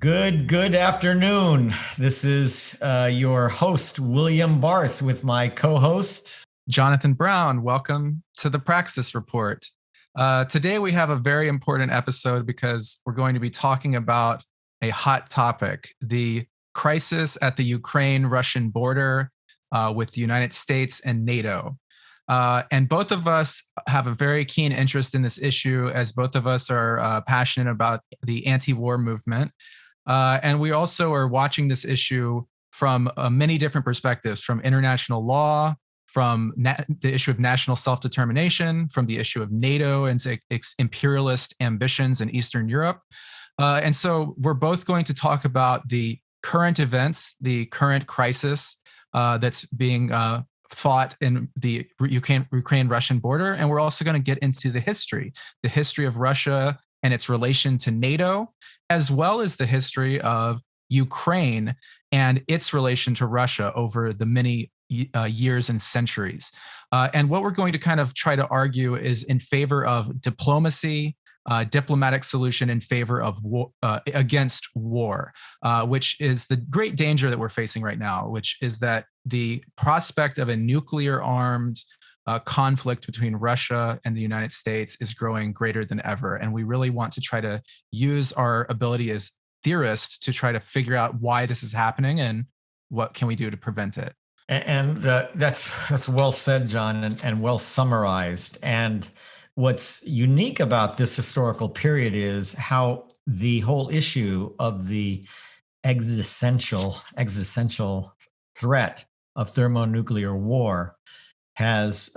Good afternoon. This is your host, William Barth, with my co-host, Jonathan Brown. Welcome to the Praxis Report. Today we have a very important episode because we're going to be talking about a hot topic, the crisis at the Ukraine-Russian border with the United States and NATO. And both of us have a very keen interest in this issue, as both of us are passionate about the anti-war movement. And we also are watching this issue from many different perspectives, from international law, from the issue of national self-determination, from the issue of NATO and its imperialist ambitions in Eastern Europe. And so we're both going to talk about the current events, the current crisis that's being fought in the Ukraine-Russian border. And we're also going to get into the history of Russia and its relation to NATO, as well as the history of Ukraine and its relation to Russia over the many years and centuries. And what we're going to kind of try to argue is in favor of diplomacy, diplomatic solution in favor of war, against war, which is the great danger that we're facing right now, which is that the prospect of a nuclear armed conflict between Russia and the United States is growing greater than ever. And we really want to try to use our ability as theorists to try to figure out why this is happening and what can we do to prevent it. and that's well said, John, and well summarized. And what's unique about this historical period is how the whole issue of the existential threat of thermonuclear war has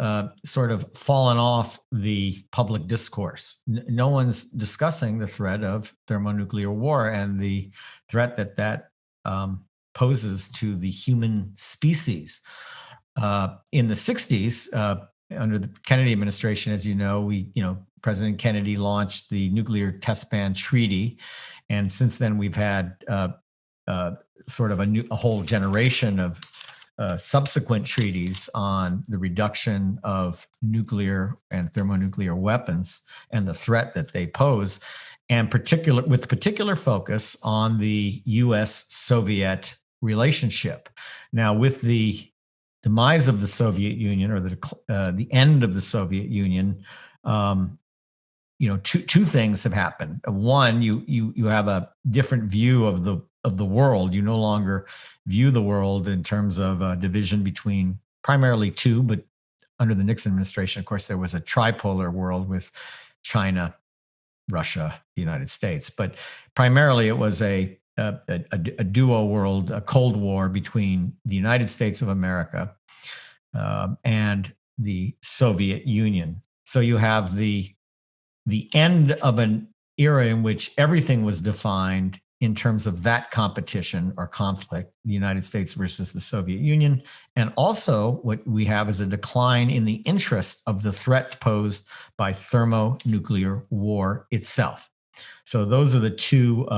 sort of fallen off the public discourse. No one's discussing the threat of thermonuclear war and the threat that poses to the human species. In the 60s, under the Kennedy administration, as you know, President Kennedy launched the Nuclear Test Ban Treaty, and since then we've had sort of a whole generation of subsequent treaties on the reduction of nuclear and thermonuclear weapons and the threat that they pose, and with particular focus on the U.S.-Soviet relationship. Now, with the demise of the Soviet Union, or the end of the Soviet Union, two things have happened. One, you have a different view of the world. You no longer view the world in terms of a division between primarily two, but under the Nixon administration, of course, there was a tripolar world with China, Russia, the United States. But primarily it was a duo world, a Cold War between the United States of America and the Soviet Union. So you have the end of an era in which everything was defined in terms of that competition or conflict, the United States versus the Soviet Union. And also what we have is a decline in the interest of the threat posed by thermonuclear war itself. So those are the two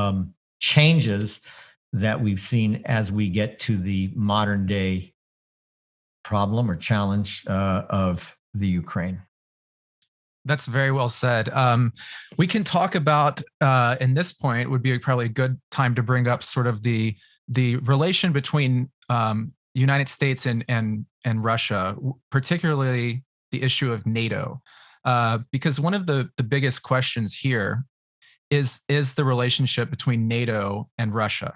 changes that we've seen as we get to the modern day problem or challenge of the Ukraine. That's very well said. We can talk about, in this point, would be probably a good time to bring up sort of the relation between United States and Russia, particularly the issue of NATO, because one of the biggest questions here is the relationship between NATO and Russia.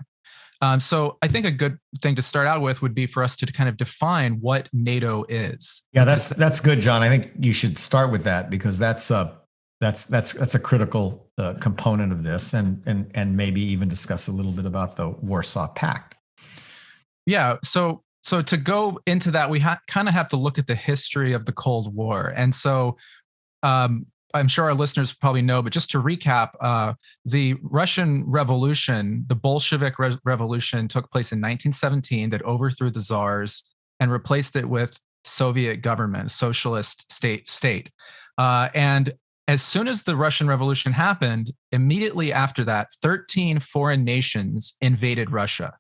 So I think a good thing to start out with would be for us to kind of define what NATO is. Yeah, that's good, John. I think you should start with that, because that's a critical component of this, and maybe even discuss a little bit about the Warsaw Pact. Yeah. So to go into that, we kind of have to look at the history of the Cold War, and so I'm sure our listeners probably know, but just to recap, the Russian Revolution, the Bolshevik Revolution, took place in 1917 that overthrew the czars and replaced it with Soviet government, socialist state. And as soon as the Russian Revolution happened, immediately after that, 13 foreign nations invaded Russia.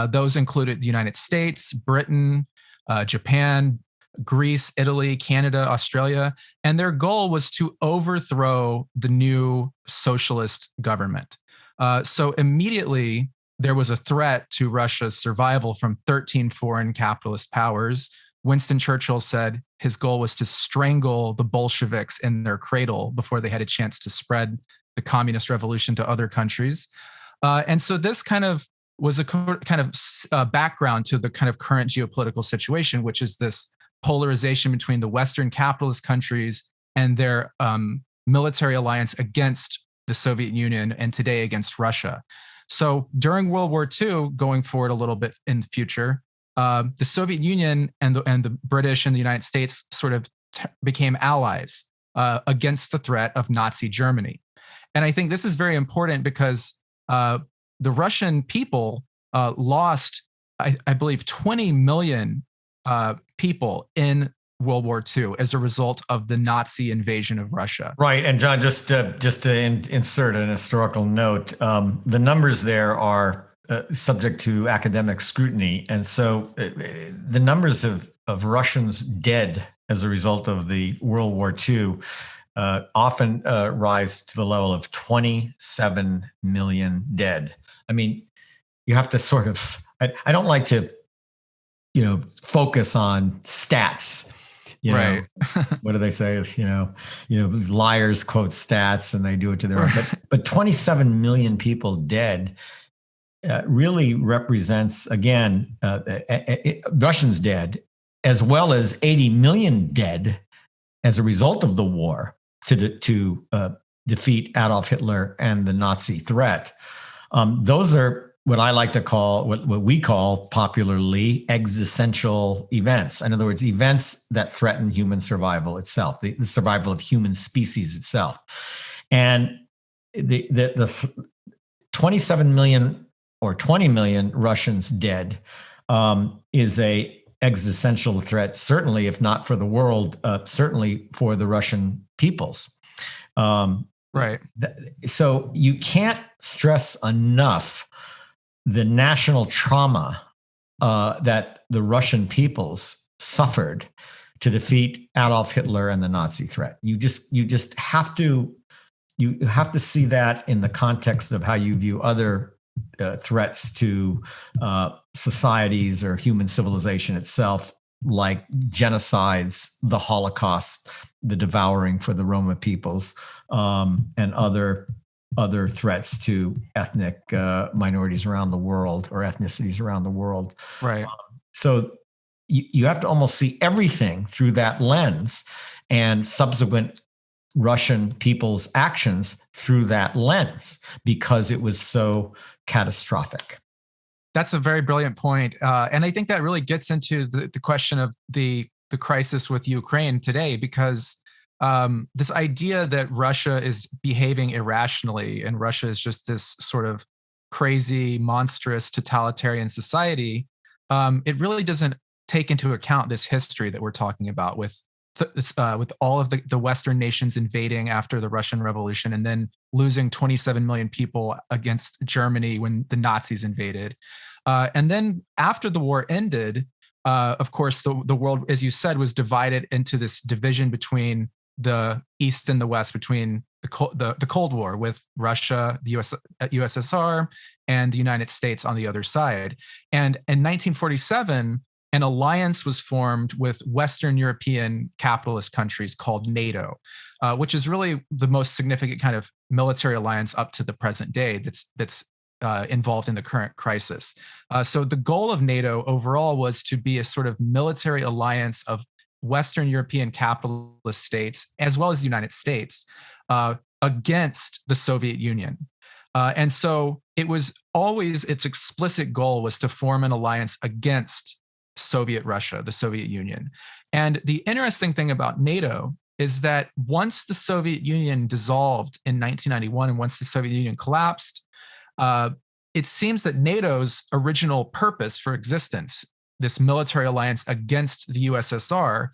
Those included the United States, Britain, Japan, Greece, Italy, Canada, Australia, and their goal was to overthrow the new socialist government. So immediately there was a threat to Russia's survival from 13 foreign capitalist powers. Winston Churchill said his goal was to strangle the Bolsheviks in their cradle before they had a chance to spread the communist revolution to other countries. And so this kind of was a kind of background to the kind of current geopolitical situation, which is this polarization between the Western capitalist countries and their military alliance against the Soviet Union and today against Russia. So during World War II, going forward a little bit in the future, the Soviet Union and the British and the United States sort of became allies against the threat of Nazi Germany. And I think this is very important because the Russian people lost, I believe, 20 million people in World War II as a result of the Nazi invasion of Russia. Right. And John, just to insert an historical note, the numbers there are subject to academic scrutiny. And so the numbers of Russians dead as a result of the World War II often rise to the level of 27 million dead. I mean, you have to sort of, I don't like to, focus on stats. Right. What do they say? Liars quote stats and they do it to their own. But 27 million people dead really represents, again, Russians dead, as well as 80 million dead as a result of the war to defeat Adolf Hitler and the Nazi threat. Those are what I like to call, what we call popularly, existential events. In other words, events that threaten human survival itself, the survival of human species itself. And the 27 million or 20 million Russians dead is a existential threat, certainly, if not for the world, certainly for the Russian peoples. Right. So you can't stress enough the national trauma that the Russian peoples suffered to defeat Adolf Hitler and the Nazi threat. You just have to see that in the context of how you view other threats to societies or human civilization itself, like genocides, the Holocaust, the devouring for the Roma peoples, and other threats to ethnic minorities around the world or ethnicities around the world. Right. So you have to almost see everything through that lens, and subsequent Russian people's actions through that lens, because it was so catastrophic. That's a very brilliant point. And I think that really gets into the question of the crisis with Ukraine today, because this idea that Russia is behaving irrationally and Russia is just this sort of crazy, monstrous, totalitarian society, it really doesn't take into account this history that we're talking about with all of the Western nations invading after the Russian Revolution and then losing 27 million people against Germany when the Nazis invaded. And then after the war ended, of course, the world, as you said, was divided into this division between the East and the West, between the Cold War with Russia, the USSR, and the United States on the other side. And in 1947, an alliance was formed with Western European capitalist countries called NATO, which is really the most significant kind of military alliance up to the present day that's involved in the current crisis. So the goal of NATO overall was to be a sort of military alliance of Western European capitalist states, as well as the United States, against the Soviet Union. And so it was always, its explicit goal was to form an alliance against Soviet Russia, the Soviet Union. And the interesting thing about NATO is that once the Soviet Union dissolved in 1991 and once the Soviet Union collapsed, it seems that NATO's original purpose for existence, this military alliance against the USSR,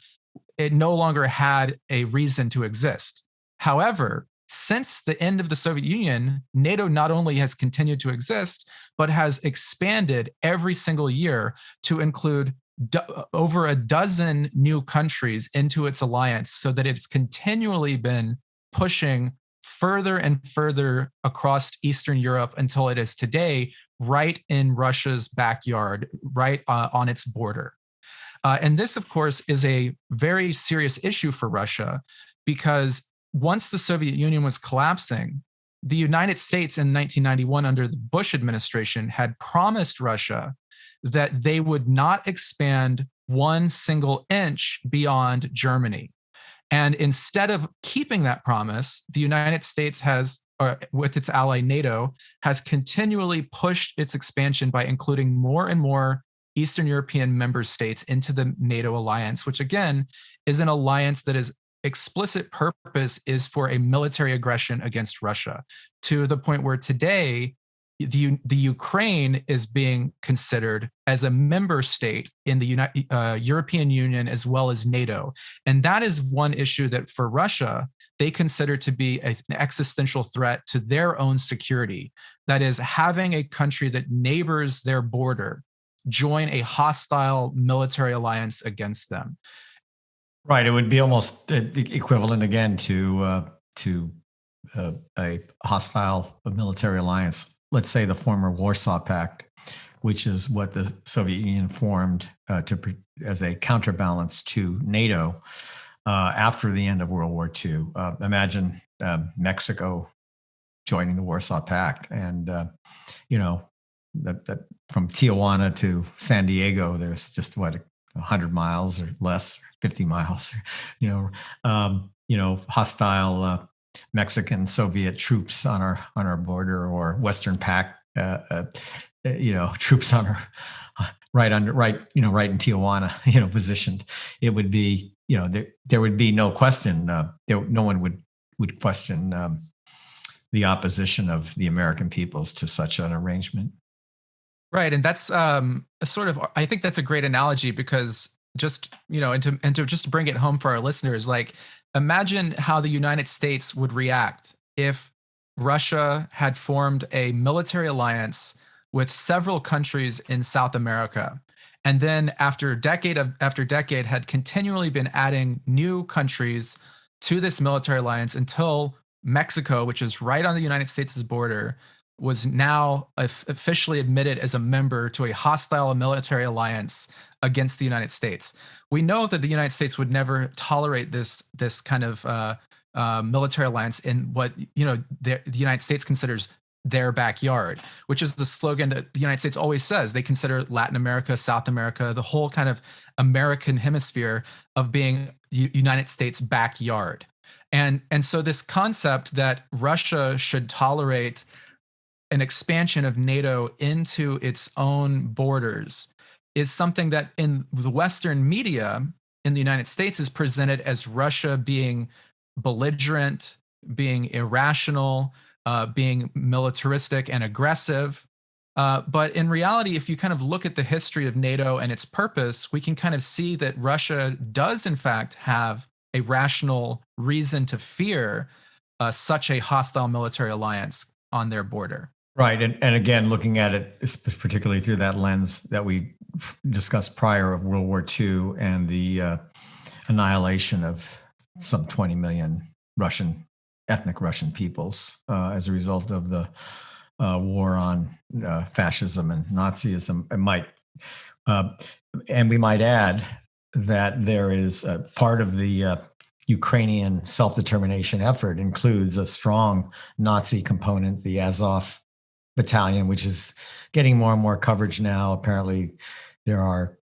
it no longer had a reason to exist. However, since the end of the Soviet Union, NATO not only has continued to exist, but has expanded every single year to include over a dozen new countries into its alliance, so that it's continually been pushing further and further across Eastern Europe until it is today, right in Russia's backyard, right on its border. And this, of course, is a very serious issue for Russia because once the Soviet Union was collapsing, the United States in 1991, under the Bush administration, had promised Russia that they would not expand one single inch beyond Germany. And instead of keeping that promise, the United States has, with its ally NATO, has continually pushed its expansion by including more and more Eastern European member states into the NATO alliance, which again is an alliance that is explicit purpose is for a military aggression against Russia, to the point where today the Ukraine is being considered as a member state in the European Union as well as NATO. And that is one issue that for Russia, they consider to be an existential threat to their own security. That is, having a country that neighbors their border join a hostile military alliance against them. Right. It would be almost equivalent again to a hostile military alliance. Let's say the former Warsaw Pact, which is what the Soviet Union formed as a counterbalance to NATO after the end of World War II. Imagine Mexico joining the Warsaw Pact, and that from Tijuana to San Diego, there's just 100 miles or less, 50 miles, hostile Mexican Soviet troops on our border, or Western Pact, troops on our right in Tijuana, positioned. It would be, there would be no question. No one would question the opposition of the American peoples to such an arrangement. Right, and that's I think that's a great analogy because just and to just bring it home for our listeners, like imagine how the United States would react if Russia had formed a military alliance with several countries in South America, and then after decade had continually been adding new countries to this military alliance until Mexico, which is right on the United States' border, was now officially admitted as a member to a hostile military alliance against the United States. We know that the United States would never tolerate this kind of military alliance in what the United States considers their backyard, which is the slogan that the United States always says. They consider Latin America, South America, the whole kind of American hemisphere of being United States backyard. And so this concept that Russia should tolerate an expansion of NATO into its own borders is something that in the Western media in the United States is presented as Russia being belligerent, being irrational, being militaristic and aggressive. But in reality, if you kind of look at the history of NATO and its purpose, we can kind of see that Russia does in fact have a rational reason to fear such a hostile military alliance on their border. Right. And again, looking at it, particularly through that lens that we discussed prior of World War II and the annihilation of some 20 million ethnic Russian peoples as a result of the war on fascism and Nazism. And we might add that there is a part of the Ukrainian self-determination effort includes a strong Nazi component, the Azov battalion, which is getting more and more coverage now. Apparently, there are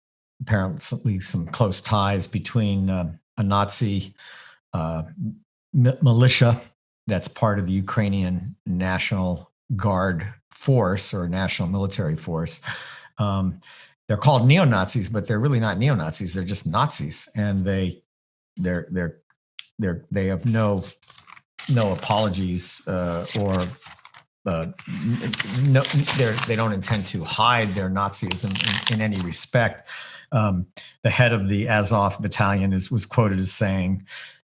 some close ties between a Nazi militia that's part of the Ukrainian National Guard force or national military force. They're called neo-Nazis, but they're really not neo-Nazis. They're just Nazis, and they have no apologies or they don't intend to hide their Nazism in any respect. The head of the Azov battalion was quoted as saying,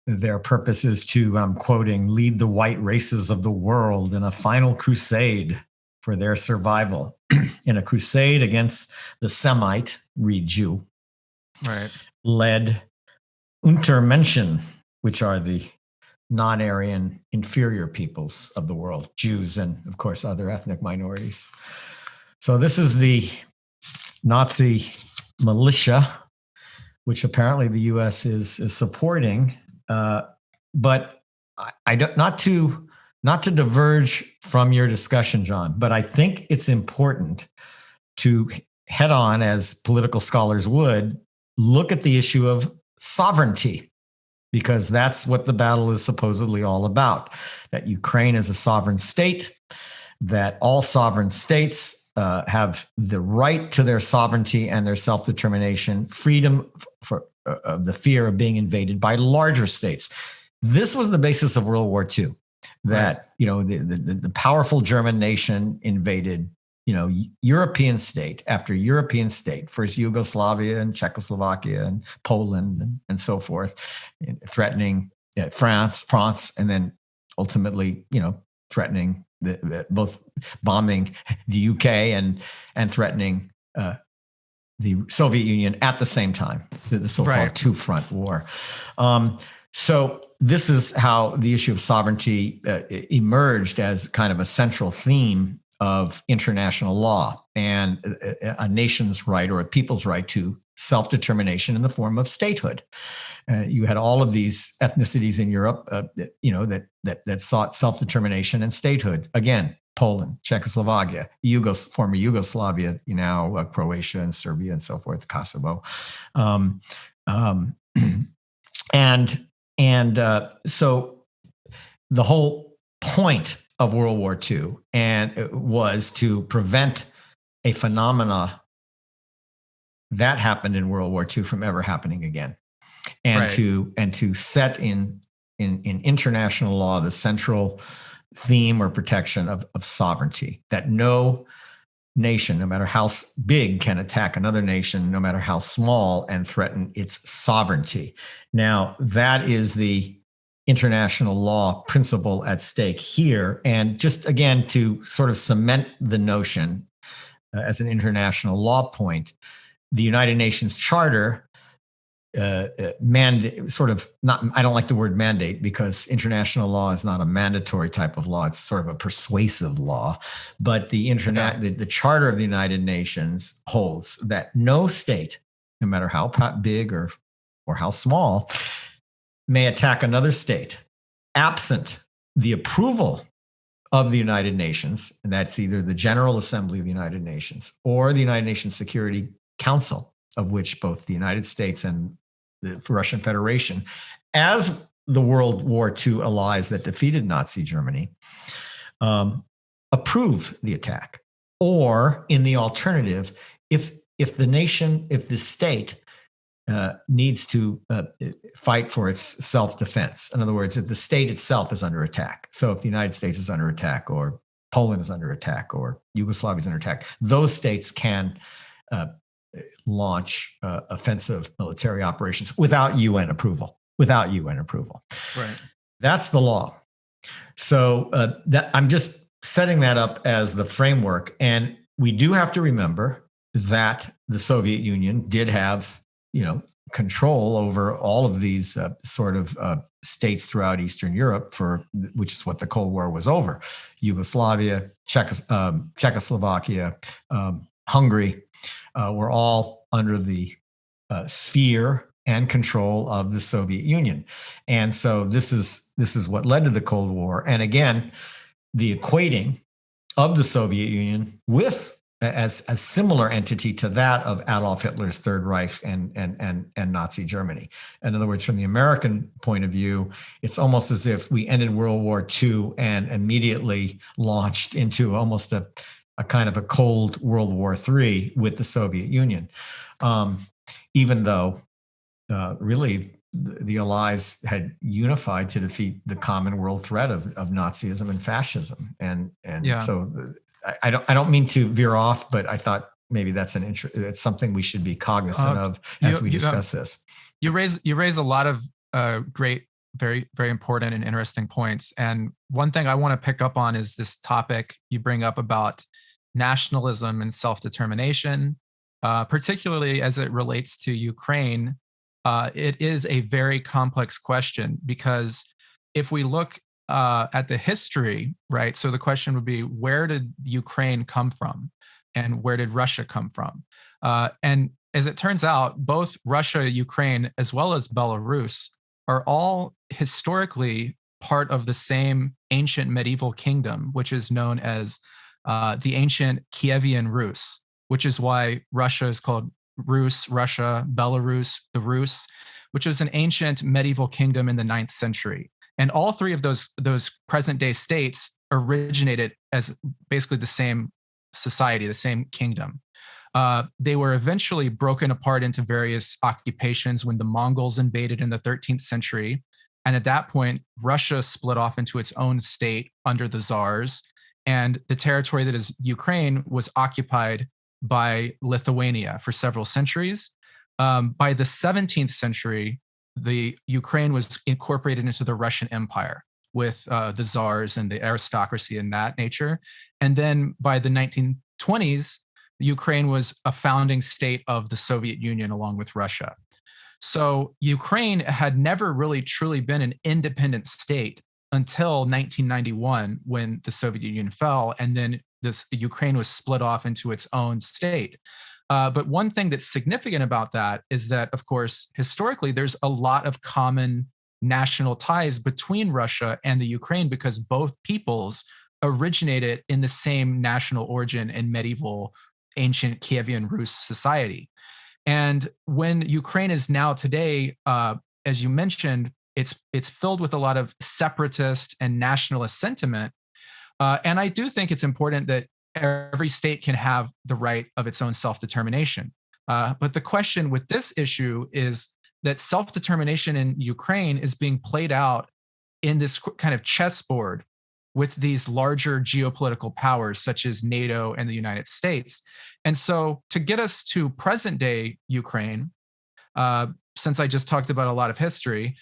their purpose is to, I'm quoting, lead the white races of the world in a final crusade for their survival, in a crusade against the Semite, read Jew, right, led Untermenschen, which are the non-Aryan inferior peoples of the world, Jews and, of course, other ethnic minorities. So this is the Nazi militia, which apparently the U.S. is supporting. But I don't, not to diverge from your discussion, John, but I think it's important to head on, as political scholars would, look at the issue of sovereignty, because that's what the battle is supposedly all about. That Ukraine is a sovereign state, that all sovereign states have the right to their sovereignty and their self-determination, freedom for the fear of being invaded by larger states. This was the basis of World War II. That the powerful German nation invaded European state after European state, first Yugoslavia and Czechoslovakia and Poland and so forth, threatening France, and then ultimately, threatening both bombing the UK and threatening the Soviet Union at the same time, the so-called two-front war. So this is how the issue of sovereignty emerged as kind of a central theme of international law and a nation's right, or a people's right, to self-determination in the form of statehood. You had all of these ethnicities in Europe, that sought self-determination and statehood. Again, Poland, Czechoslovakia, former Yugoslavia, Croatia and Serbia and so forth, Kosovo, so the whole point of World War II and it was to prevent a phenomena that happened in World War II from ever happening again, and to set in international law the central theme or protection of sovereignty, that no nation, no matter how big, can attack another nation, no matter how small, and threaten its sovereignty. Now, that is the international law principle at stake here. And just again, to sort of cement the notion as an international law point, the United Nations Charter mandate, sort of not, I don't like the word mandate, because international law is not a mandatory type of law. It's sort of a persuasive law. But the Charter of the United Nations holds that no state, no matter how big or how small, may attack another state absent the approval of the United Nations, and that's either the General Assembly of the United Nations or the United Nations Security Council, of which both the United States and the Russian Federation, as the World War II allies that defeated Nazi Germany, approve the attack. Or in the alternative, if the state needs to fight for its self-defense. In other words, if the state itself is under attack. So if the United States is under attack, or Poland is under attack, or Yugoslavia is under attack, those states can launch offensive military operations without UN approval. Right. That's the law. So I'm just setting that up as the framework. And we do have to remember that the Soviet Union did have control over all of these sort of states throughout Eastern Europe, which is what the Cold War was over. Yugoslavia, Czechoslovakia, Hungary were all under the sphere and control of the Soviet Union. And so this is what led to the Cold War. And again, the equating of the Soviet Union with as a similar entity to that of Adolf Hitler's Third Reich and Nazi Germany. In other words, from the American point of view, it's almost as if we ended World War II and immediately launched into almost a kind of a cold World War III with the Soviet Union, even though really the Allies had unified to defeat the common world threat of Nazism and fascism. So I don't mean to veer off, but I thought maybe that's it's something we should be cognizant of as we discuss this. You raise a lot of great, very, very important and interesting points. And one thing I want to pick up on is this topic you bring up about nationalism and self-determination, particularly as it relates to Ukraine. It is a very complex question because if we look at the history, right? So the question would be, where did Ukraine come from, and where did Russia come from? And as it turns out, both Russia, Ukraine, as well as Belarus are all historically part of the same ancient medieval kingdom, which is known as the ancient Kievan Rus, which is why Russia is called Rus, Russia, Belarus, the Rus, which is an ancient medieval kingdom in the 9th century. And all three of those present day states originated as basically the same society, the same kingdom. They were eventually broken apart into various occupations when the Mongols invaded in the 13th century. And at that point, Russia split off into its own state under the czars. And the territory that is Ukraine was occupied by Lithuania for several centuries. By the 17th century, the Ukraine was incorporated into the Russian Empire with the czars and the aristocracy and that nature. And then by the 1920s, Ukraine was a founding state of the Soviet Union along with Russia. So Ukraine had never really truly been an independent state until 1991 when the Soviet Union fell, and then Ukraine was split off into its own state. But one thing that's significant about that is that, of course, historically, there's a lot of common national ties between Russia and the Ukraine because both peoples originated in the same national origin in medieval ancient Kievan Rus society. And when Ukraine is now today, as you mentioned, it's filled with a lot of separatist and nationalist sentiment. And I do think it's important that every state can have the right of its own self-determination. But the question with this issue is that self-determination in Ukraine is being played out in this kind of chessboard with these larger geopolitical powers such as NATO and the United States. And so to get us to present day Ukraine, since I just talked about a lot of history,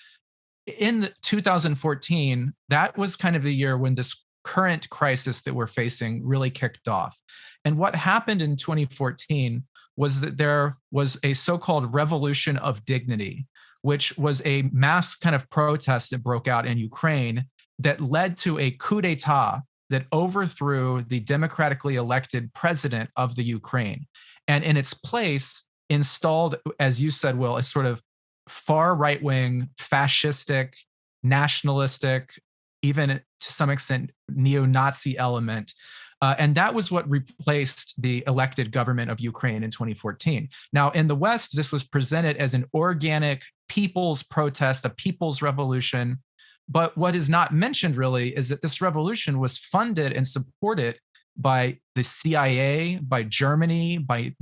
in 2014, that was kind of the year when this current crisis that we're facing really kicked off. And what happened in 2014 was that there was a so-called revolution of dignity, which was a mass kind of protest that broke out in Ukraine that led to a coup d'etat that overthrew the democratically elected president of the Ukraine. And in its place, installed, as you said, Will, a sort of far right-wing, fascistic, nationalistic, even to some extent, neo-Nazi element. And that was what replaced the elected government of Ukraine in 2014. Now, in the West, this was presented as an organic people's protest, a people's revolution. But what is not mentioned really is that this revolution was funded and supported by the CIA, by Germany, by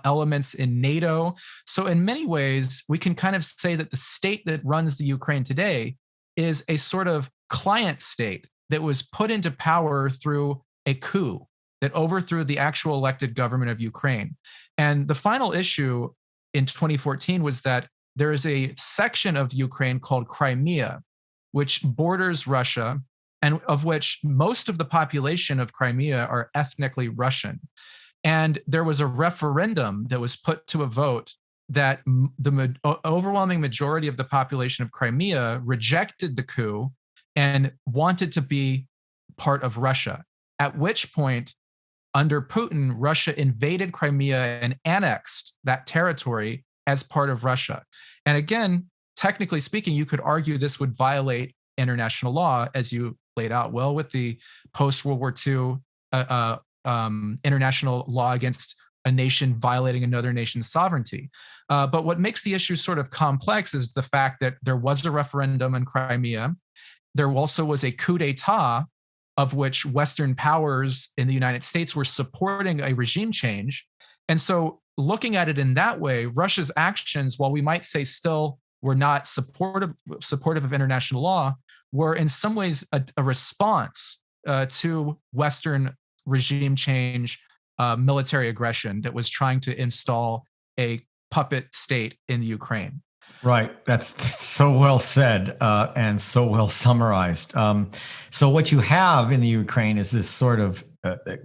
elements in NATO. So in many ways, we can kind of say that the state that runs the Ukraine today is a sort of client state that was put into power through a coup that overthrew the actual elected government of Ukraine. And the final issue in 2014 was that there is a section of Ukraine called Crimea, which borders Russia, and of which most of the population of Crimea are ethnically Russian. And there was a referendum that was put to a vote that the overwhelming majority of the population of Crimea rejected the coup and wanted to be part of Russia. At which point, under Putin, Russia invaded Crimea and annexed that territory as part of Russia. And again, technically speaking, you could argue this would violate international law, as you laid out well with the post-World War II international law against a nation violating another nation's sovereignty. But what makes the issue sort of complex is the fact that there was a referendum in Crimea. There also was a coup d'etat of which Western powers in the United States were supporting a regime change. And so looking at it in that way, Russia's actions, while we might say still were not supportive of international law, were in some ways a response to Western regime change, military aggression that was trying to install a puppet state in Ukraine. Right. That's so well said and so well summarized. So what you have in the Ukraine is this sort of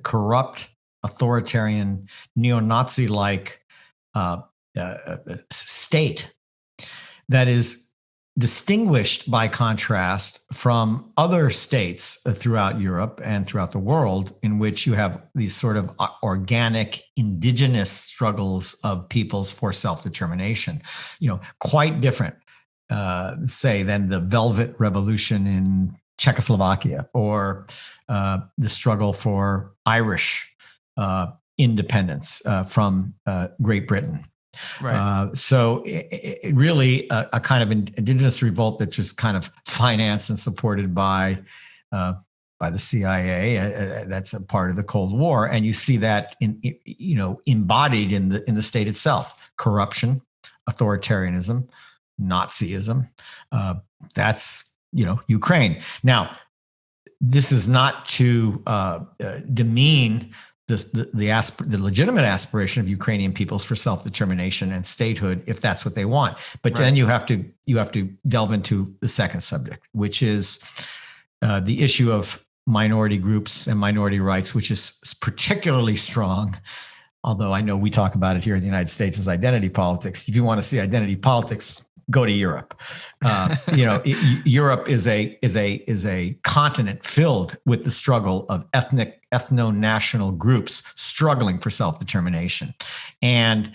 corrupt, authoritarian, neo-Nazi-like state that is distinguished by contrast from other states throughout Europe and throughout the world, in which you have these sort of organic indigenous struggles of peoples for self-determination, quite different, say, than the Velvet Revolution in Czechoslovakia, or the struggle for Irish independence from Great Britain. Right. So it really a kind of indigenous revolt that just kind of financed and supported by the CIA. That's a part of the Cold War, and you see that embodied in the state itself: corruption, authoritarianism, Nazism. That's Ukraine. Now, this is not to demean the legitimate aspiration of Ukrainian peoples for self-determination and statehood, if that's what they want. But then you have to delve into the second subject, which is the issue of minority groups and minority rights, which is particularly strong. Although I know we talk about it here in the United States as identity politics. If you want to see identity politics, go to Europe. Europe is a continent filled with the struggle of ethno-national groups struggling for self-determination. And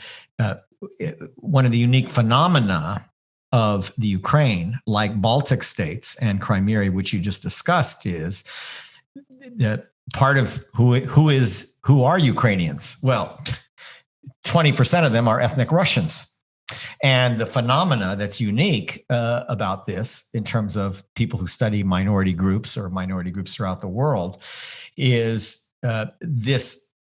one of the unique phenomena of the Ukraine, like Baltic states and Crimea, which you just discussed, is that part of who are Ukrainians? Well, 20% of them are ethnic Russians. And the phenomena that's unique about this, in terms of people who study minority groups or minority groups throughout the world, is this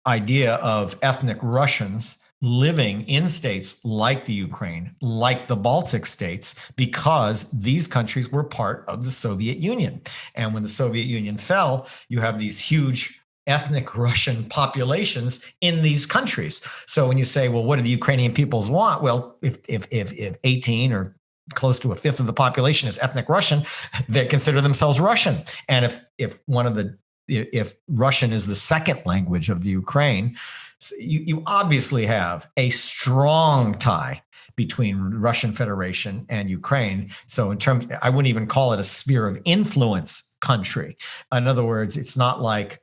idea of ethnic Russians living in states like the Ukraine, like the Baltic states, because these countries were part of the Soviet Union. And when the Soviet Union fell, you have these huge ethnic Russian populations in these countries. So when you say, well, what do the Ukrainian peoples want? Well, if 18 or close to a fifth of the population is ethnic Russian, they consider themselves Russian. And if Russian is the second language of the Ukraine, you obviously have a strong tie between Russian Federation and Ukraine. So I wouldn't even call it a sphere of influence country. In other words, it's not like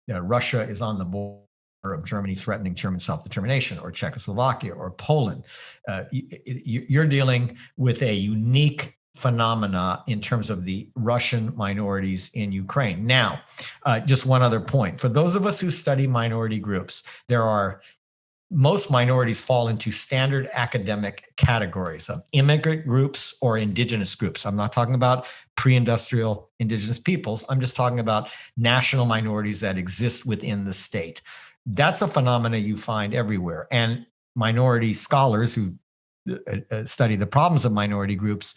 Russia is on the border of Germany threatening German self-determination, or Czechoslovakia, or Poland. You're dealing with a unique phenomena in terms of the Russian minorities in Ukraine. Now, just one other point. For those of us who study minority groups, most minorities fall into standard academic categories of immigrant groups or indigenous groups. I'm not talking about pre-industrial indigenous peoples. I'm just talking about national minorities that exist within the state. That's a phenomena you find everywhere. And minority scholars who study the problems of minority groups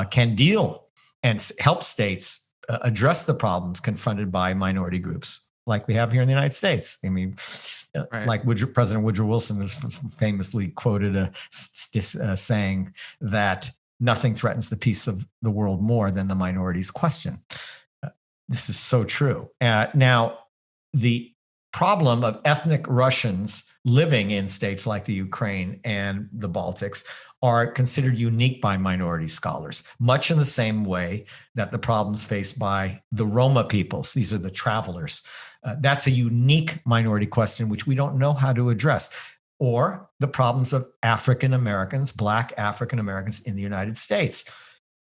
can deal and help states address the problems confronted by minority groups, like we have here in the United States. I mean, right. Like President Woodrow Wilson is famously quoted saying that nothing threatens the peace of the world more than the minorities question. This is so true. Now, the problem of ethnic Russians living in states like the Ukraine and the Baltics are considered unique by minority scholars, much in the same way that the problems faced by the Roma peoples, these are the travelers, that's a unique minority question which we don't know how to address. Or the problems of African Americans, Black African Americans in the United States.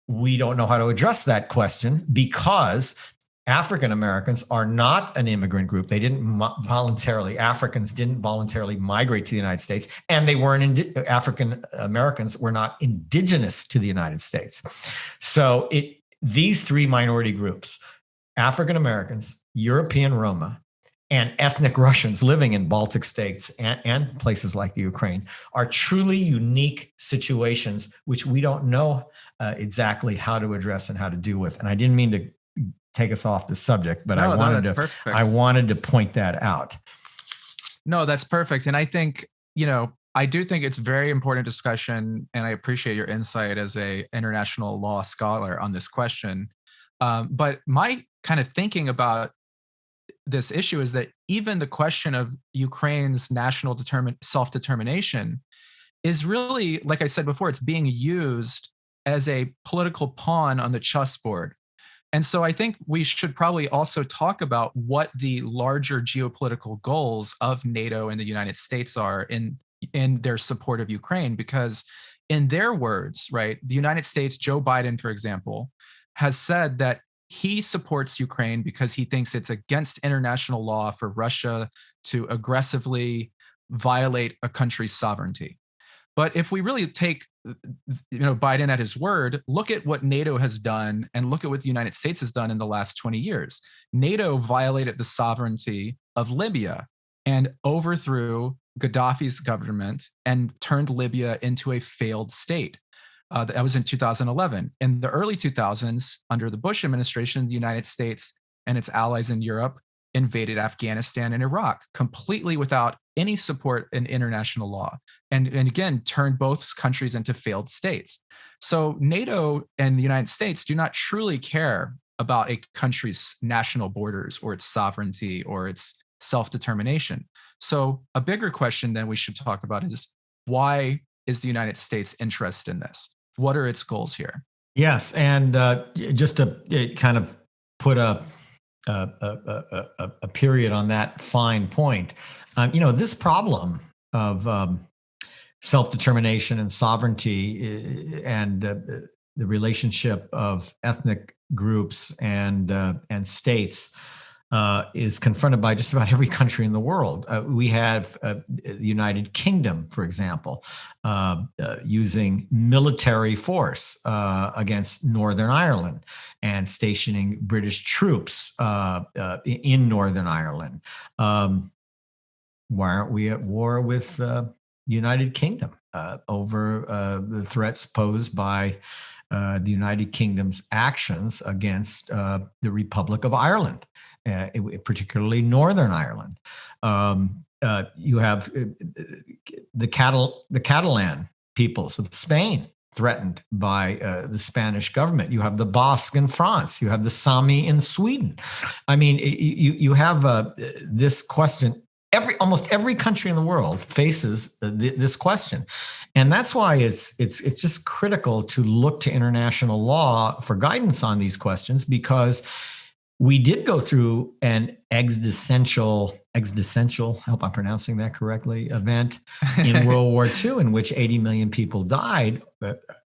We don't know how to address that question because African Americans are not an immigrant group. They didn't Africans didn't voluntarily migrate to the United States, and they weren't African Americans were not indigenous to the United States. So these three minority groups, African Americans, European Roma, and ethnic Russians living in Baltic states and places like the Ukraine, are truly unique situations which we don't know exactly how to address and how to deal with. And I didn't mean to take us off the subject, but I wanted to point that out. No, that's perfect. And I think, I do think it's very important discussion, and I appreciate your insight as a international law scholar on this question. But my kind of thinking about this issue is that even the question of Ukraine's national self-determination is really, like I said before, it's being used as a political pawn on the chessboard. And so I think we should probably also talk about what the larger geopolitical goals of NATO and the United States are in their support of Ukraine, because in their words, right, the United States, Joe Biden, for example, has said that he supports Ukraine because he thinks it's against international law for Russia to aggressively violate a country's sovereignty. But if we really take Biden at his word, look at what NATO has done and look at what the United States has done in the last 20 years. NATO violated the sovereignty of Libya and overthrew Gaddafi's government and turned Libya into a failed state. That was in 2011. In the early 2000s, under the Bush administration, the United States and its allies in Europe invaded Afghanistan and Iraq completely without any support in international law, and again turned both countries into failed states. So NATO and the United States do not truly care about a country's national borders or its sovereignty or its self-determination. So a bigger question then we should talk about is, why is the United States interested in this? What are its goals here? Yes, and just to kind of put a period on that fine point, this problem of self-determination and sovereignty and the relationship of ethnic groups and states is confronted by just about every country in the world. We have the United Kingdom, for example, using military force against Northern Ireland and stationing British troops in Northern Ireland. Why aren't we at war with the United Kingdom over the threats posed by the United Kingdom's actions against the Republic of Ireland? Particularly Northern Ireland. You have the Catalan peoples of Spain threatened by the Spanish government. You have the Basque in France. You have the Sami in Sweden. I mean, you have this question. Almost every country in the world faces this question, and that's why it's just critical to look to international law for guidance on these questions, because we did go through an existential, I hope I'm pronouncing that correctly, event in World War II in which 80 million people died,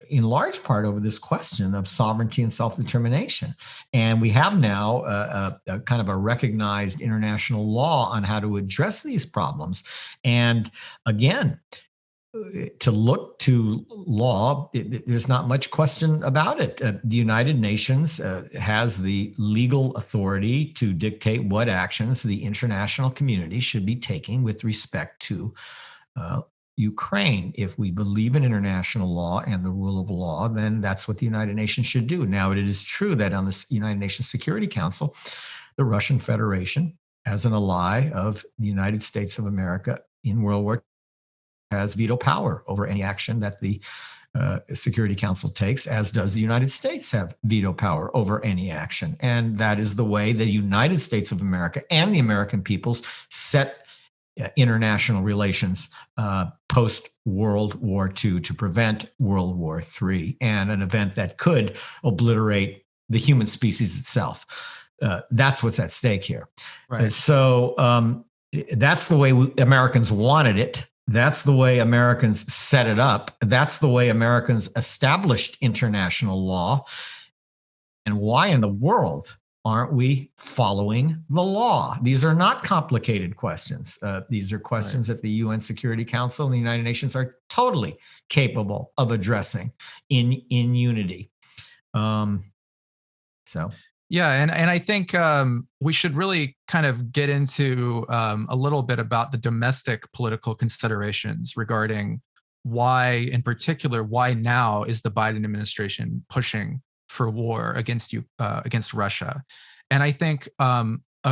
in large part over this question of sovereignty and self-determination. And we have now a kind of a recognized international law on how to address these problems. And again, to look to law, there's not much question about it. The United Nations has the legal authority to dictate what actions the international community should be taking with respect to Ukraine. If we believe in international law and the rule of law, then that's what the United Nations should do. Now, it is true that on the United Nations Security Council, the Russian Federation, as an ally of the United States of America in World War II, has veto power over any action that the Security Council takes, as does the United States have veto power over any action. And that is the way the United States of America and the American peoples set international relations post-World War II to prevent World War III and an event that could obliterate the human species itself. That's what's at stake here. Right. So that's the way Americans wanted it. That's the way Americans set it up. That's the way Americans established international law. And why in the world aren't we following the law? These are not complicated questions. These are questions that the UN Security Council and the United Nations are totally capable of addressing in unity. Yeah, and I think we should really kind of get into a little bit about the domestic political considerations regarding why, in particular, why now is the Biden administration pushing for war against Russia? And I think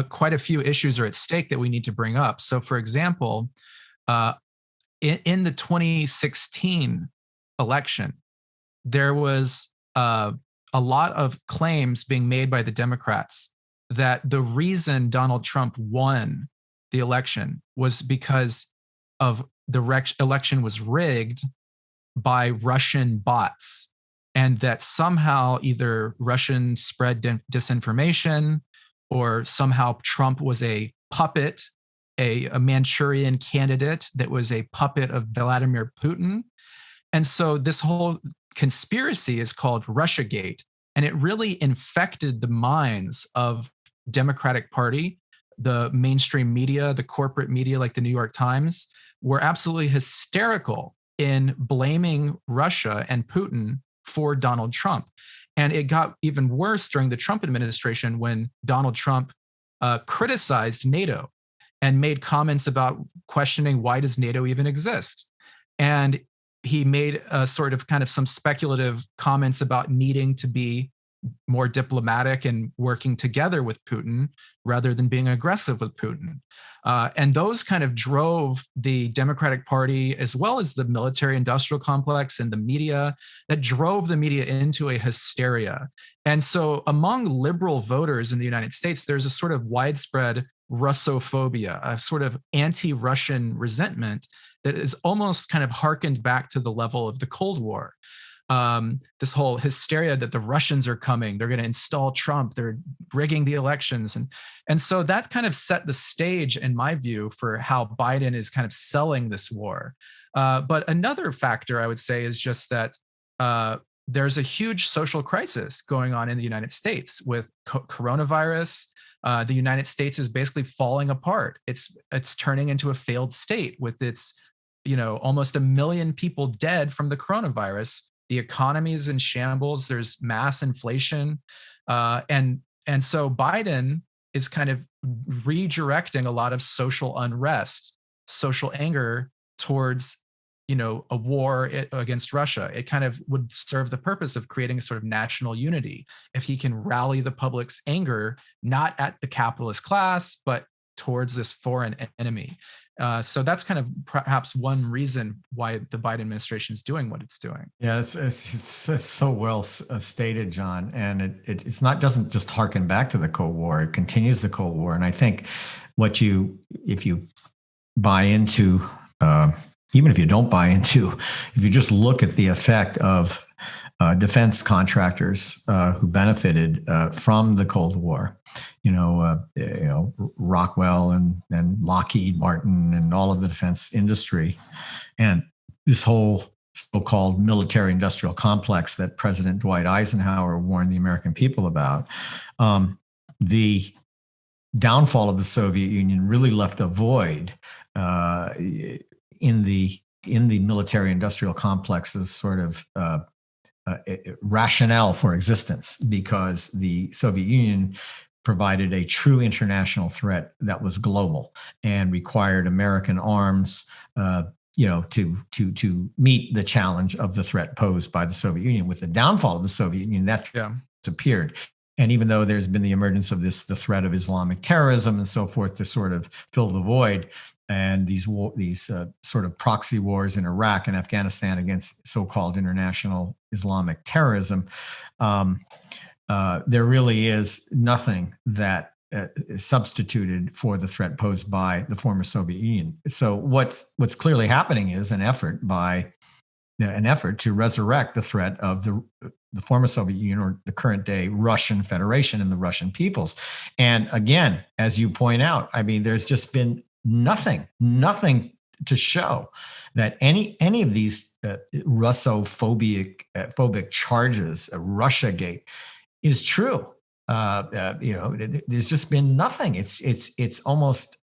quite a few issues are at stake that we need to bring up. So, for example, in the 2016 election, there was a lot of claims being made by the Democrats that the reason Donald Trump won the election was because of election was rigged by Russian bots, and that somehow either Russian spread disinformation, or somehow Trump was a puppet, a Manchurian candidate that was a puppet of Vladimir Putin. And so this whole conspiracy is called Russiagate, and it really infected the minds of Democratic Party. The mainstream media, the corporate media like the New York Times, were absolutely hysterical in blaming Russia and Putin for Donald Trump. And it got even worse during the Trump administration when Donald Trump criticized NATO and made comments about questioning, why does NATO even exist? And he made a sort of kind of some speculative comments about needing to be more diplomatic and working together with Putin rather than being aggressive with Putin. And those kind of drove the Democratic Party, as well as the military industrial complex and the media, that drove the media into a hysteria. And so among liberal voters in the United States, there's a sort of widespread Russophobia, a sort of anti-Russian resentment that is almost kind of harkened back to the level of the Cold War. This whole hysteria that the Russians are coming, they're going to install Trump, they're rigging the elections. And so that kind of set the stage, in my view, for how Biden is kind of selling this war. But another factor I would say is just that there's a huge social crisis going on in the United States with coronavirus. The United States is basically falling apart. It's turning into a failed state with its, almost 1 million people dead from the coronavirus. The economy is in shambles. There's mass inflation, and so Biden is kind of redirecting a lot of social unrest, social anger towards, a war against Russia. It kind of would serve the purpose of creating a sort of national unity if he can rally the public's anger, not at the capitalist class, but towards this foreign enemy. So that's kind of perhaps one reason why the Biden administration is doing what it's doing. Yeah, it's so well stated, John, and it's not, doesn't just harken back to the Cold War. It continues the Cold War, and I think if you buy into, even if you don't buy into, if you just look at the effect of defense contractors who benefited from the Cold War, Rockwell and Lockheed Martin and all of the defense industry, and this whole so-called military-industrial complex that President Dwight Eisenhower warned the American people about. The downfall of the Soviet Union really left a void in the military-industrial complex's sort of rationale for existence, because the Soviet Union provided a true international threat that was global and required American arms, to meet the challenge of the threat posed by the Soviet Union. With the downfall of the Soviet Union, that disappeared. And even though there's been the emergence of the threat of Islamic terrorism and so forth to sort of fill the void, and these sort of proxy wars in Iraq and Afghanistan against so-called international Islamic terrorism, there really is nothing that is substituted for the threat posed by the former Soviet Union. So what's clearly happening is an effort to resurrect the threat of the former Soviet Union, or the current day Russian Federation, and the Russian peoples. And again, as you point out, I mean, there's just been nothing to show that any of these Russophobic charges, Russiagate, is true. There's just been nothing. It's almost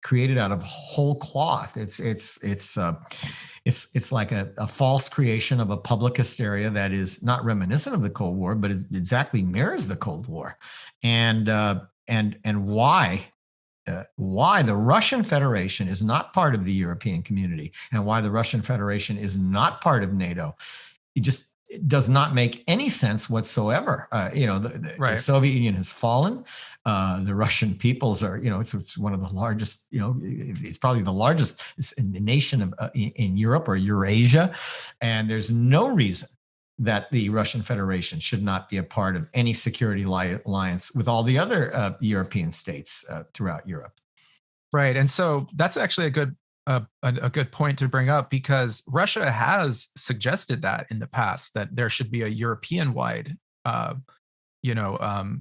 created out of whole cloth. It's like a false creation of a public hysteria that is not reminiscent of the Cold War, but it exactly mirrors the Cold War. And why the Russian Federation is not part of the European community, and why the Russian Federation is not part of NATO, it does not make any sense whatsoever. The Soviet Union has fallen. The Russian peoples are, it's one of the largest, it's probably the largest nation in Europe or Eurasia. And there's no reason that the Russian Federation should not be a part of any security alliance with all the other European states throughout Europe. Right. And so that's actually a good a good point to bring up, because Russia has suggested that in the past, that there should be a European-wide,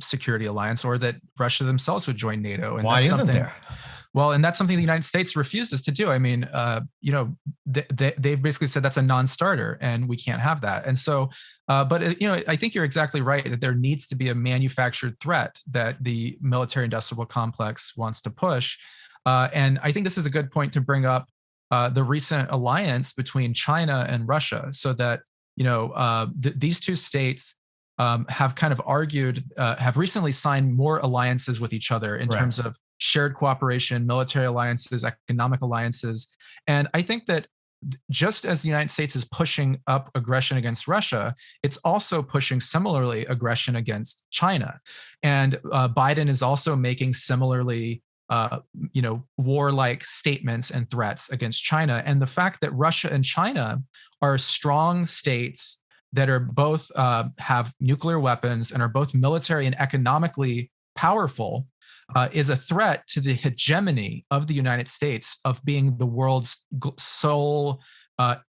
security alliance, or that Russia themselves would join NATO, and Why that's isn't something. there? Well, and that's something the United States refuses to do. I mean, they've basically said that's a non-starter, and we can't have that. And so, I think you're exactly right that there needs to be a manufactured threat that the military-industrial complex wants to push. And I think this is a good point to bring up the recent alliance between China and Russia, so that these two states have kind of argued, have recently signed more alliances with each other in terms Correct. of shared cooperation, military alliances, economic alliances. And I think that just as the United States is pushing up aggression against Russia, it's also pushing similarly aggression against China. And Biden is also making similarly warlike statements and threats against China. And the fact that Russia and China are strong states that are both have nuclear weapons and are both military and economically powerful is a threat to the hegemony of the United States of being the world's sole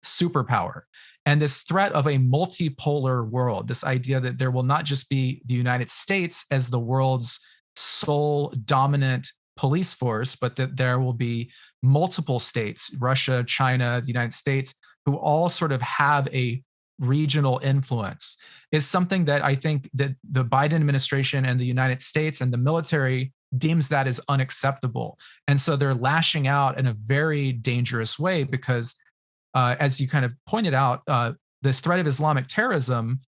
superpower. And this threat of a multipolar world, this idea that there will not just be the United States as the world's sole dominant police force, but that there will be multiple states, Russia, China, the United States, who all sort of have a regional influence, is something that I think that the Biden administration and the United States and the military deems that as unacceptable. And so they're lashing out in a very dangerous way because, as you kind of pointed out, the threat of Islamic terrorism,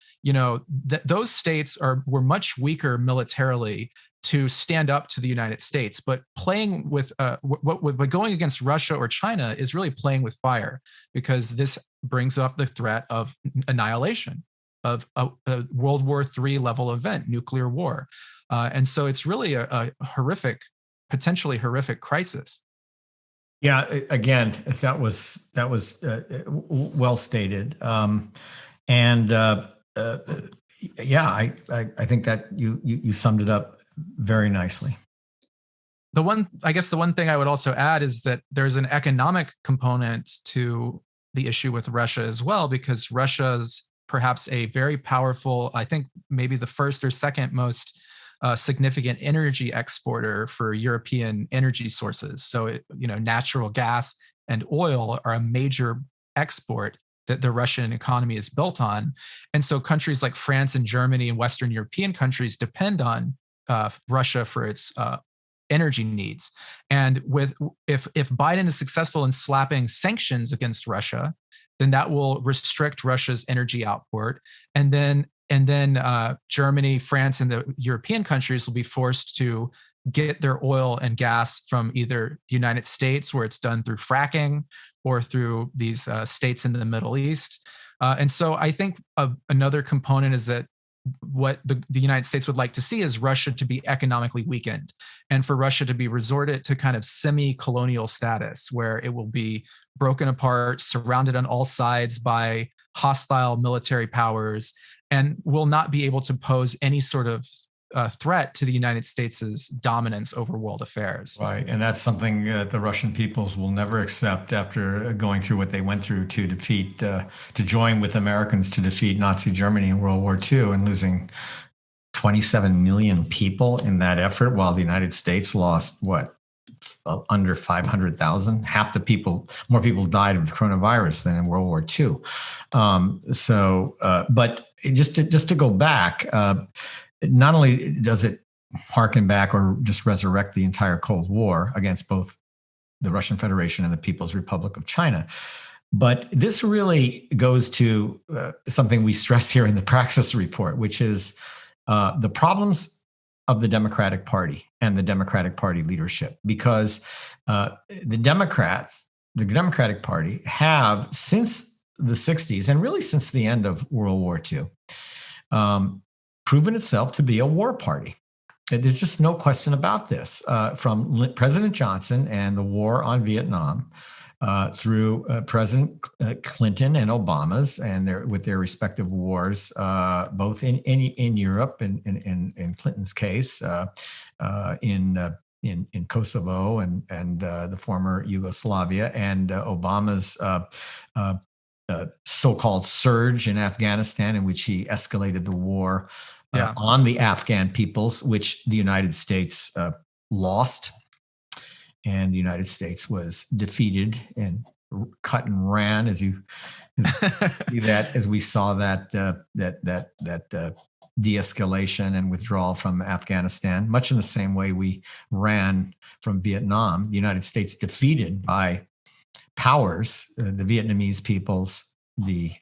those states were much weaker militarily to stand up to the United States. But playing with what going against Russia or China is really playing with fire, because this brings up the threat of annihilation, of a World War III level event, nuclear war. And so it's really a horrific, potentially horrific crisis. Yeah, again, that was well stated, and yeah, I think that you summed it up very nicely. I guess the one thing I would also add is that there's an economic component to the issue with Russia as well, because Russia's perhaps a very powerful, I think maybe the first or second most significant energy exporter for European energy sources. So, natural gas and oil are a major export that the Russian economy is built on. And so countries like France and Germany and Western European countries depend on Russia for its energy needs. And if Biden is successful in slapping sanctions against Russia, then that will restrict Russia's energy output. And then Germany, France, and the European countries will be forced to get their oil and gas from either the United States, where it's done through fracking, or through these states in the Middle East. And so I think another component is that what the United States would like to see is Russia to be economically weakened, and for Russia to be resorted to kind of semi-colonial status, where it will be broken apart, surrounded on all sides by hostile military powers, and will not be able to pose any sort of threat to the United States' dominance over world affairs. Right, and that's something the Russian peoples will never accept after going through what they went through to join with Americans to defeat Nazi Germany in World War II, and losing 27 million people in that effort, while the United States lost under 500,000. More people died of coronavirus than in World War II. But just to go back, not only does it harken back or just resurrect the entire Cold War against both the Russian Federation and the People's Republic of China, but this really goes to something we stress here in the Praxis report, which is the problems of the Democratic Party and the Democratic Party leadership, because the Democratic Party have, since the 60s and really since the end of World War II, proven itself to be a war party. There's just no question about this. From President Johnson and the war on Vietnam, through President Clinton and Obama's, and with their respective wars, both in Europe, in Clinton's case, in in Kosovo and the former Yugoslavia, and Obama's so-called surge in Afghanistan, in which he escalated the war on the Afghan peoples, which the United States lost, and the United States was defeated and cut and ran, as you see that, as we saw that de-escalation and withdrawal from Afghanistan, much in the same way we ran from Vietnam. The United States defeated by powers, the Vietnamese peoples, the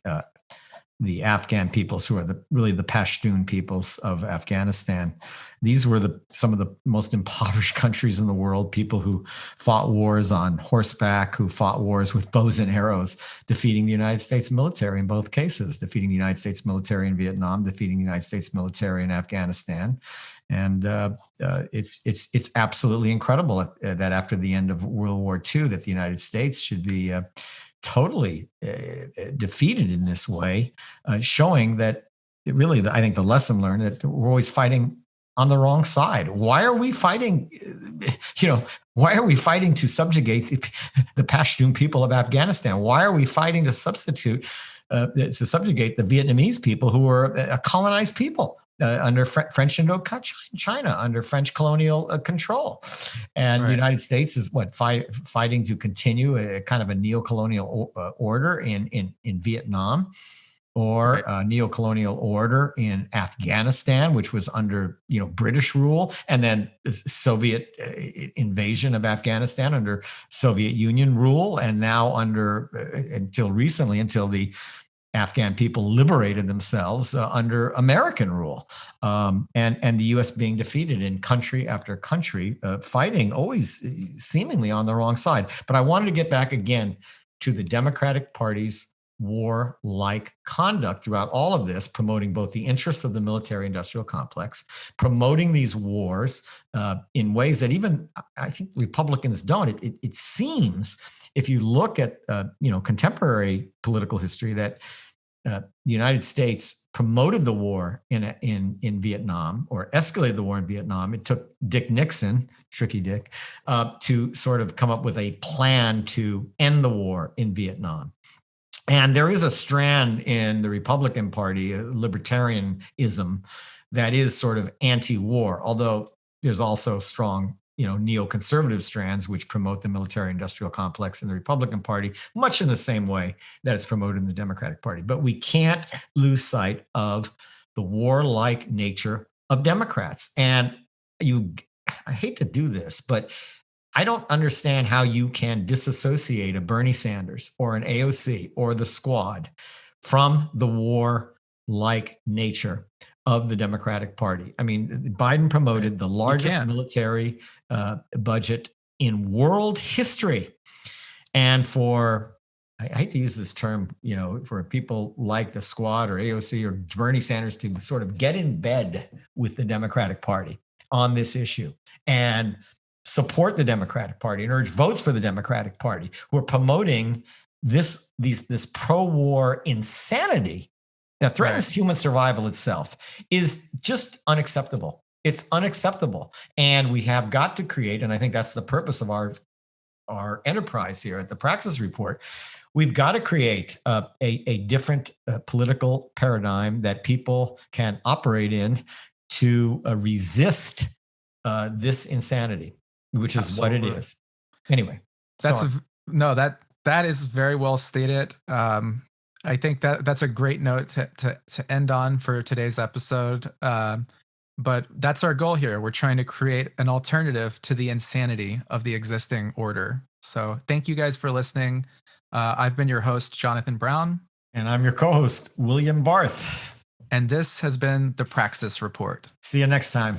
Afghan peoples, who are really the Pashtun peoples of Afghanistan. These were some of the most impoverished countries in the world, people who fought wars on horseback, who fought wars with bows and arrows, defeating the United States military in both cases, defeating the United States military in Vietnam, defeating the United States military in Afghanistan. And it's absolutely incredible that after the end of World War II, that the United States should be totally defeated in this way, showing that really, I think the lesson learned, that we're always fighting on the wrong side. Why are we fighting? Why are we fighting to subjugate the Pashtun people of Afghanistan? Why are we fighting to subjugate the Vietnamese people, who were a colonized people? Under French Indochina, under French colonial control. And the United States is fighting to continue a kind of a neo-colonial order in Vietnam, or a neo-colonial order in Afghanistan, which was under British rule, and then the Soviet invasion of Afghanistan under Soviet Union rule, and now until the Afghan people liberated themselves under American rule, and the U.S. being defeated in country after country, fighting always seemingly on the wrong side. But I wanted to get back again to the Democratic Party's war-like conduct throughout all of this, promoting both the interests of the military-industrial complex, promoting these wars in ways that even I think Republicans don't. It seems, if you look at contemporary political history, that the United States promoted the war in Vietnam, or escalated the war in Vietnam. It took Dick Nixon, Tricky Dick, to sort of come up with a plan to end the war in Vietnam. And there is a strand in the Republican Party, libertarianism, that is sort of anti-war, although there's also strong neoconservative strands which promote the military-industrial complex in the Republican Party, much in the same way that it's promoted in the Democratic Party. But we can't lose sight of the warlike nature of Democrats. And I hate to do this, but I don't understand how you can disassociate a Bernie Sanders or an AOC or the Squad from the war-like nature of the Democratic Party. I mean, Biden promoted the largest military budget in world history. And I hate to use this term, for people like the Squad or AOC or Bernie Sanders to sort of get in bed with the Democratic Party on this issue and support the Democratic Party and urge votes for the Democratic Party, who are promoting this pro-war insanity that threatens human survival itself, is just unacceptable. It's unacceptable. And we have got to create, and I think that's the purpose of our enterprise here at the Praxis Report, we've got to create a different political paradigm that people can operate in to resist this insanity, which is what it is. Anyway, that is very well stated. I think that's a great note to end on for today's episode. But that's our goal here. We're trying to create an alternative to the insanity of the existing order. So thank you guys for listening. I've been your host, Jonathan Brown. And I'm your co-host, William Barth. And this has been the Praxis Report. See you next time.